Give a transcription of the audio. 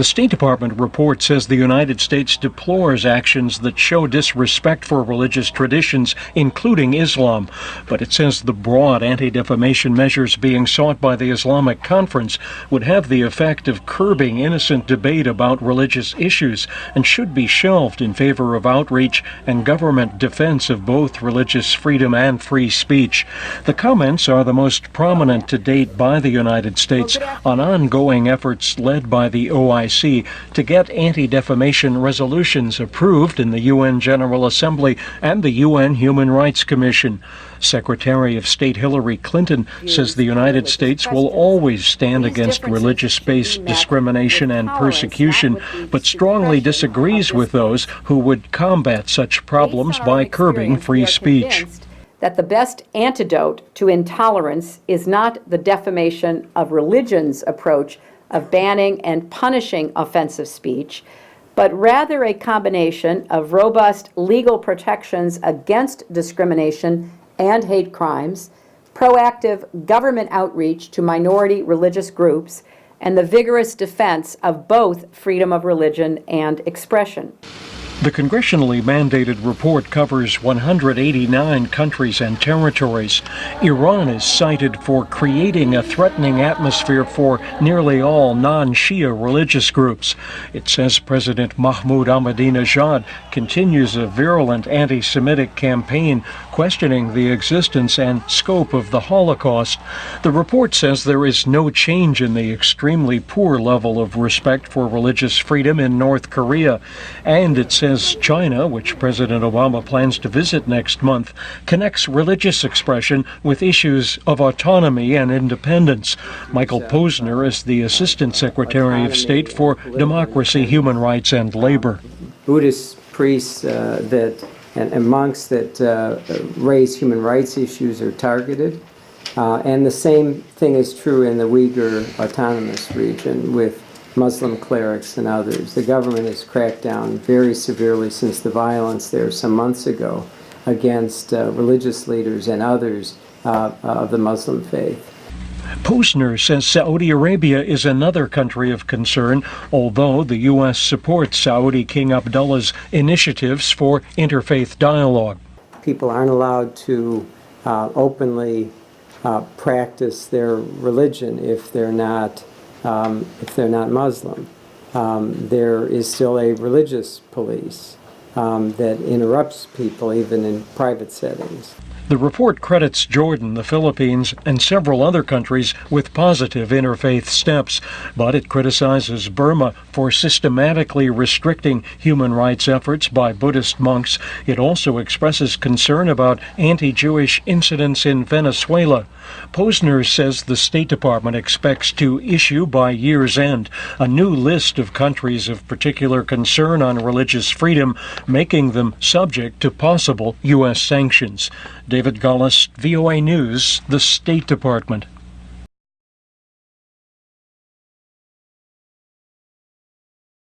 The State Department report says the United States deplores actions that show disrespect for religious traditions, including Islam. But it says the broad anti-defamation measures being sought by the Islamic Conference would have the effect of curbing innocent debate about religious issues and should be shelved in favor of outreach and government defense of both religious freedom and free speech. The comments are the most prominent to date by the United States on ongoing efforts led by the OIC to get anti-defamation resolutions approved in the UN General Assembly and the UN Human Rights Commission. Secretary of State Hillary Clinton says the United States will always stand against religious-based discrimination and persecution, but strongly disagrees with those who would combat such problems by curbing free speech. That the best antidote to intolerance is not the defamation of religion's approach of banning and punishing offensive speech, but rather a combination of robust legal protections against discrimination and hate crimes, proactive government outreach to minority religious groups, and the vigorous defense of both freedom of religion and expression. The congressionally mandated report covers 189 countries and territories. Iran is cited for creating a threatening atmosphere for nearly all non-Shia religious groups. It says President Mahmoud Ahmadinejad continues a virulent anti-Semitic campaign questioning the existence and scope of the Holocaust. The report says there is no change in the extremely poor level of respect for religious freedom in North Korea, and it says China, which President Obama plans to visit next month, connects religious expression with issues of autonomy and independence. Michael Posner is the Assistant Secretary of State for Democracy, Human Rights, and Labor. Buddhist priests and monks that raise human rights issues are targeted. And the same thing is true in the Uyghur Autonomous Region with Muslim clerics and others. The government has cracked down very severely since the violence there some months ago against religious leaders and others of the Muslim faith. Posner says Saudi Arabia is another country of concern, although the U.S. supports Saudi King Abdullah's initiatives for interfaith dialogue. People aren't allowed to openly practice their religion if they're not Muslim. There is still a religious police that interrupts people even in private settings. The report credits Jordan, the Philippines, and several other countries with positive interfaith steps, but it criticizes Burma for systematically restricting human rights efforts by Buddhist monks. It also expresses concern about anti-Jewish incidents in Venezuela. Posner says the State Department expects to issue by year's end a new list of countries of particular concern on religious freedom, making them subject to possible U.S. sanctions. David Gollust, VOA News, the State Department.